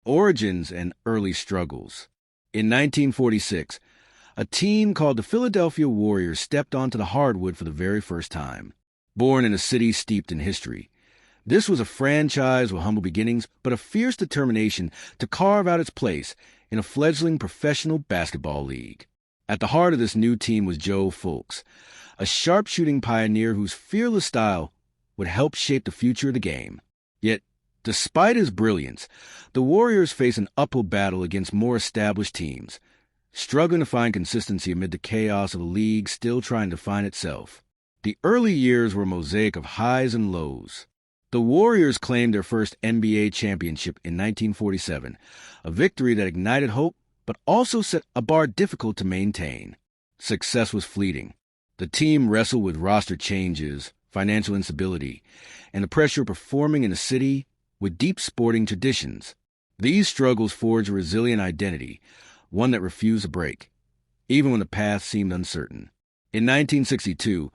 Origins and early struggles. In 1946, a team called the Philadelphia Warriors stepped onto the hardwood for the very first time. Born in a city steeped in history, this was a franchise with humble beginnings, but a fierce determination to carve out its place in a fledgling professional basketball league. At the heart of this new team was Joe Fulks, a sharpshooting pioneer whose fearless style would help shape the future of the game. Yet, despite his brilliance, the Warriors face an uphill battle against more established teams, struggling to find consistency amid the chaos of a league still trying to find itself. The early years were a mosaic of highs and lows. The Warriors claimed their first NBA championship in 1947, a victory that ignited hope but also set a bar difficult to maintain. Success was fleeting. The team wrestled with roster changes, financial instability, and the pressure of performing in a city with deep sporting traditions. These struggles forged a resilient identity, one that refused to break, even when the path seemed uncertain. In 1962,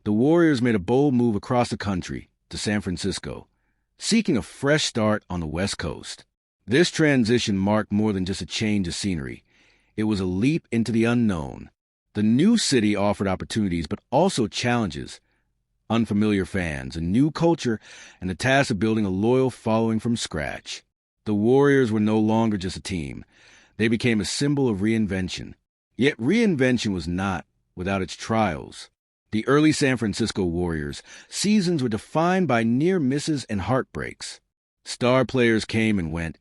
the Warriors made a bold move across the country to San Francisco, seeking a fresh start on the West Coast. This transition marked more than just a change of scenery. It was a leap into the unknown. The new city offered opportunities, but also challenges, unfamiliar fans, a new culture, and the task of building a loyal following from scratch. The Warriors were no longer just a team. They became a symbol of reinvention. Yet reinvention was not without its trials. The early San Francisco Warriors' seasons were defined by near misses and heartbreaks. Star players came and went,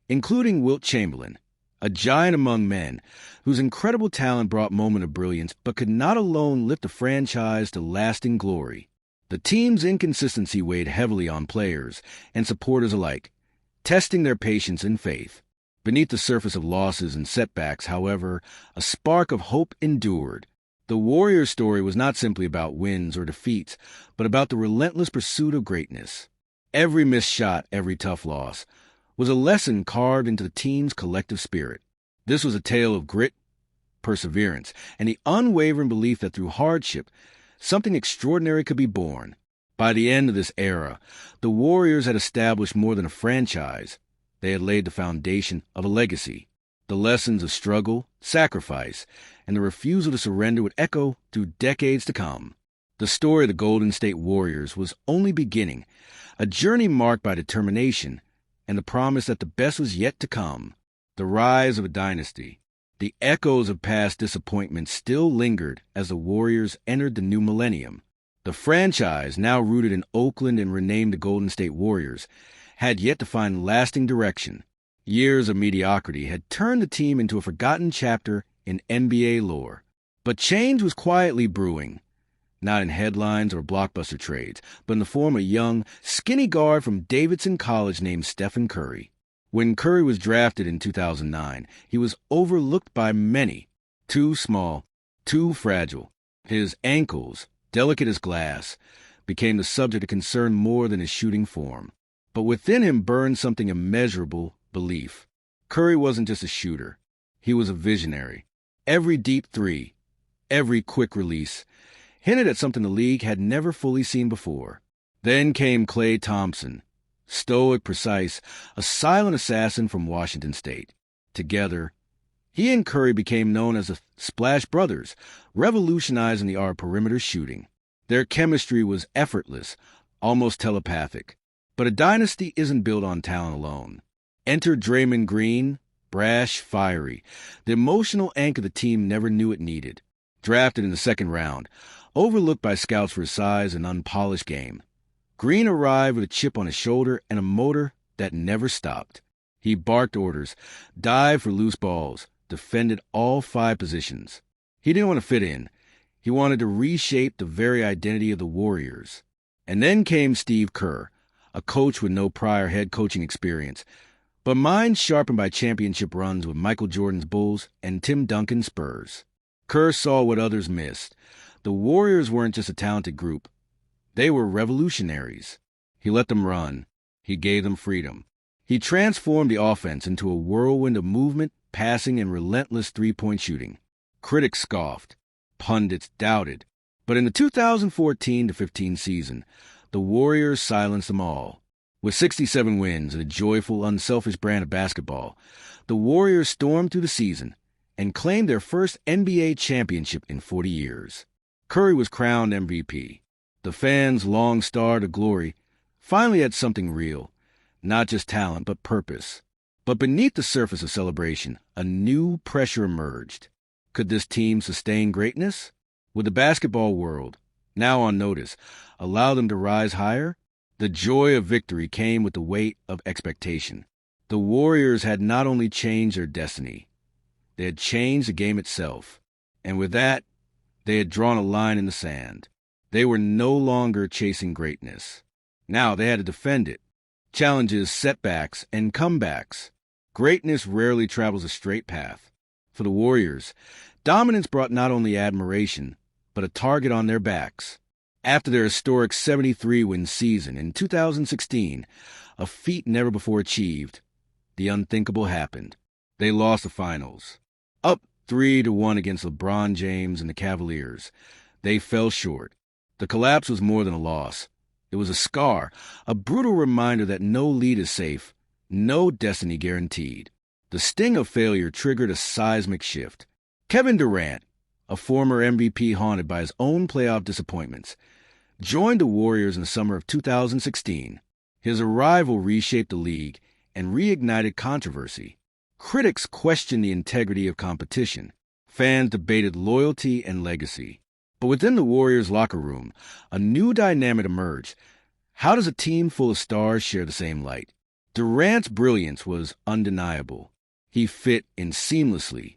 including Wilt Chamberlain, a giant among men whose incredible talent brought moments of brilliance but could not alone lift a franchise to lasting glory. The team's inconsistency weighed heavily on players and supporters alike, testing their patience and faith. Beneath the surface of losses and setbacks, however, a spark of hope endured. The Warriors' story was not simply about wins or defeats, but about the relentless pursuit of greatness. Every missed shot, every tough loss, was a lesson carved into the team's collective spirit. This was a tale of grit, perseverance, and the unwavering belief that through hardship, something extraordinary could be born. By the end of this era, the Warriors had established more than a franchise. They had laid the foundation of a legacy. The lessons of struggle, sacrifice, and the refusal to surrender would echo through decades to come. The story of the Golden State Warriors was only beginning, a journey marked by determination and the promise that the best was yet to come. The rise of a dynasty. The echoes of past disappointments still lingered as the Warriors entered the new millennium. The franchise, now rooted in Oakland and renamed the Golden State Warriors, had yet to find lasting direction. Years of mediocrity had turned the team into a forgotten chapter in NBA lore. But change was quietly brewing, not in headlines or blockbuster trades, but in the form of a young, skinny guard from Davidson College named Stephen Curry. When Curry was drafted in 2009, he was overlooked by many. Too small, too fragile. His ankles, delicate as glass, became the subject of concern more than his shooting form. But within him burned something immeasurable: belief. Curry wasn't just a shooter. He was a visionary. Every deep three, every quick release, hinted at something the league had never fully seen before. Then came Klay Thompson, stoic, precise, a silent assassin from Washington State. Together, he and Curry became known as the Splash Brothers, revolutionizing the art of perimeter shooting. Their chemistry was effortless, almost telepathic. But a dynasty isn't built on talent alone. Enter Draymond Green, brash, fiery, the emotional anchor the team never knew it needed. Drafted in the second round, overlooked by scouts for his size and unpolished game, Green arrived with a chip on his shoulder and a motor that never stopped. He barked orders, dived for loose balls, defended all 5 positions. He didn't want to fit in. He wanted to reshape the very identity of the Warriors. And then came Steve Kerr, a coach with no prior head coaching experience, but mind sharpened by championship runs with Michael Jordan's Bulls and Tim Duncan's Spurs. Kerr saw what others missed. The Warriors weren't just a talented group. They were revolutionaries. He let them run. He gave them freedom. He transformed the offense into a whirlwind of movement, passing, and relentless three-point shooting. Critics scoffed. Pundits doubted. But in the 2014-15 season, the Warriors silenced them all. With 67 wins and a joyful, unselfish brand of basketball, the Warriors stormed through the season and claimed their first NBA championship in 40 years. Curry was crowned MVP. The fans' long star to glory finally had something real, not just talent, but purpose. But beneath the surface of celebration, a new pressure emerged. Could this team sustain greatness? Would the basketball world, now on notice, allow them to rise higher? The joy of victory came with the weight of expectation. The Warriors had not only changed their destiny, they had changed the game itself. And with that, they had drawn a line in the sand. They were no longer chasing greatness. Now they had to defend it. Challenges, setbacks, and comebacks. Greatness rarely travels a straight path. For the Warriors, dominance brought not only admiration, but a target on their backs. After their historic 73-win season in 2016, a feat never before achieved, the unthinkable happened. They lost the finals. Up 3-1 against LeBron James and the Cavaliers, they fell short. The collapse was more than a loss. It was a scar, a brutal reminder that no lead is safe, no destiny guaranteed. The sting of failure triggered a seismic shift. Kevin Durant, a former MVP haunted by his own playoff disappointments, joined the Warriors in the summer of 2016. His arrival reshaped the league and reignited controversy. Critics questioned the integrity of competition. Fans debated loyalty and legacy. But within the Warriors' locker room, a new dynamic emerged. How does a team full of stars share the same light? Durant's brilliance was undeniable. He fit in seamlessly,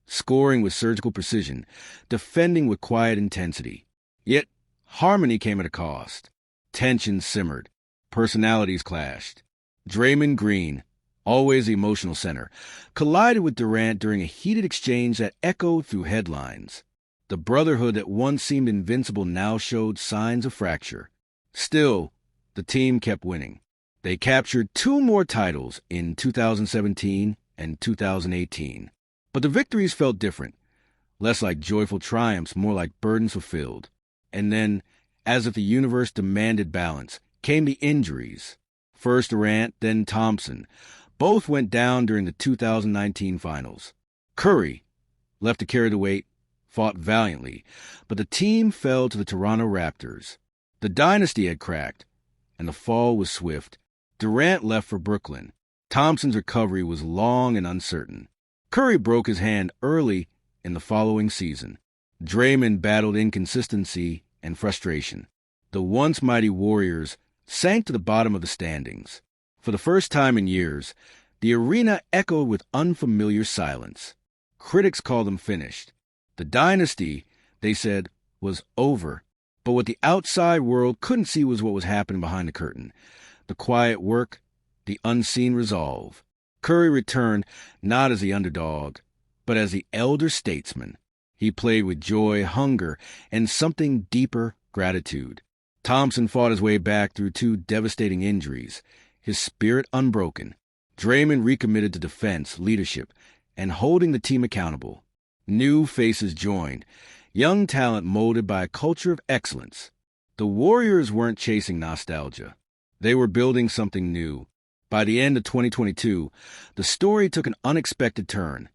scoring with surgical precision, defending with quiet intensity. Yet, harmony came at a cost. Tension simmered. Personalities clashed. Draymond Green, always the emotional center, collided with Durant during a heated exchange that echoed through headlines. The brotherhood that once seemed invincible now showed signs of fracture. Still, the team kept winning. They captured 2 more titles in 2017 and 2018. But the victories felt different, less like joyful triumphs, more like burdens fulfilled. And then, as if the universe demanded balance, came the injuries. First Durant, then Thompson. Both went down during the 2019 finals. Curry, left to carry the weight, fought valiantly, but the team fell to the Toronto Raptors. The dynasty had cracked, and the fall was swift. Durant left for Brooklyn. Thompson's recovery was long and uncertain. Curry broke his hand early in the following season. Draymond battled inconsistency and frustration. The once mighty Warriors sank to the bottom of the standings. For the first time in years, the arena echoed with unfamiliar silence. Critics called them finished. The dynasty, they said, was over. But what the outside world couldn't see was what was happening behind the curtain. The quiet work, the unseen resolve. Curry returned not as the underdog, but as the elder statesman. He played with joy, hunger, and something deeper, gratitude. Thompson fought his way back through 2 devastating injuries, his spirit unbroken. Draymond recommitted to defense, leadership, and holding the team accountable. New faces joined, young talent molded by a culture of excellence. The Warriors weren't chasing nostalgia. They were building something new. By the end of 2022, the story took an unexpected turn.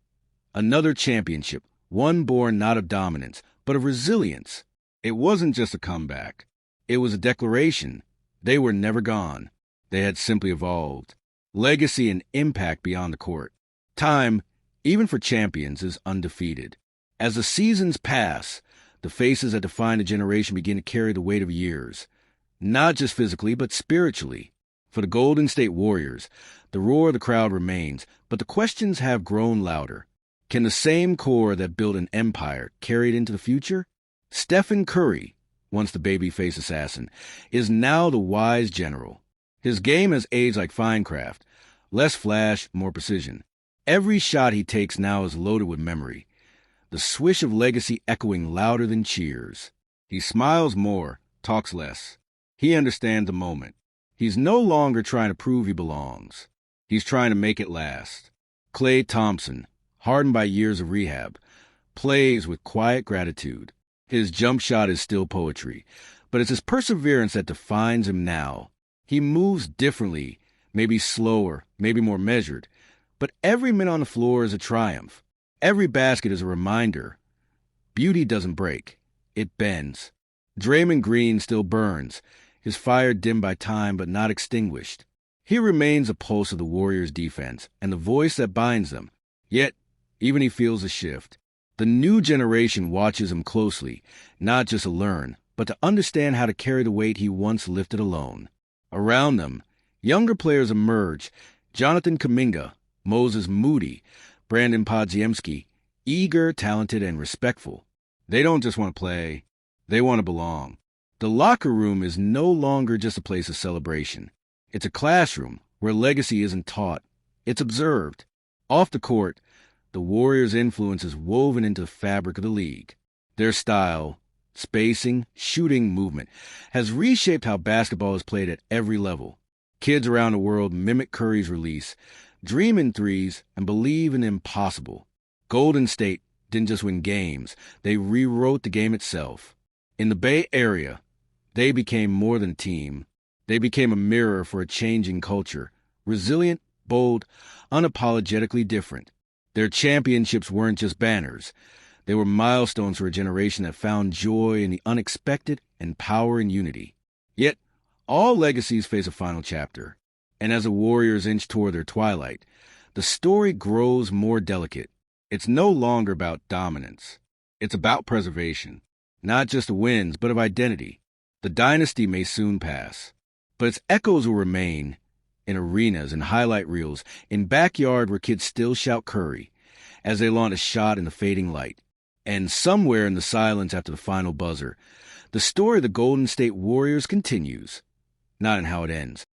Another championship, one born not of dominance, but of resilience. It wasn't just a comeback. It was a declaration. They were never gone. They had simply evolved. Legacy and impact beyond the court. Time, even for champions, is undefeated. As the seasons pass, the faces that define a generation begin to carry the weight of years. Not just physically, but spiritually. For the Golden State Warriors, the roar of the crowd remains, but the questions have grown louder. Can the same core that built an empire carry it into the future? Stephen Curry, once the babyface assassin, is now the wise general. His game has aged like fine craft. Less flash, more precision. Every shot he takes now is loaded with memory. The swish of legacy echoing louder than cheers. He smiles more, talks less. He understands the moment. He's no longer trying to prove he belongs. He's trying to make it last. Klay Thompson, hardened by years of rehab, plays with quiet gratitude. His jump shot is still poetry, but it's his perseverance that defines him now. He moves differently, maybe slower, maybe more measured. But every minute on the floor is a triumph. Every basket is a reminder. Beauty doesn't break. It bends. Draymond Green still burns, his fire dimmed by time but not extinguished. He remains a pulse of the Warriors' defense and the voice that binds them. Yet, even he feels a shift. The new generation watches him closely, not just to learn, but to understand how to carry the weight he once lifted alone. Around them, younger players emerge. Jonathan Kuminga, Moses Moody, Brandon Podziemski, eager, talented, and respectful. They don't just want to play, they want to belong. The locker room is no longer just a place of celebration. It's a classroom where legacy isn't taught, it's observed. Off the court, the Warriors' influence is woven into the fabric of the league. Their style, spacing, shooting, movement has reshaped how basketball is played at every level. Kids around the world mimic Curry's release, dream in threes, and believe in the impossible. Golden State didn't just win games, they rewrote the game itself. In the Bay Area, they became more than a team. They became a mirror for a changing culture, resilient, bold, unapologetically different. Their championships weren't just banners. They were milestones for a generation that found joy in the unexpected and power in unity. Yet, all legacies face a final chapter. And as the Warriors inch toward their twilight, the story grows more delicate. It's no longer about dominance. It's about preservation, not just of wins, but of identity. The dynasty may soon pass, but its echoes will remain in arenas and highlight reels, in backyard where kids still shout Curry as they launch a shot in the fading light. And somewhere in the silence after the final buzzer, the story of the Golden State Warriors continues, not in how it ends,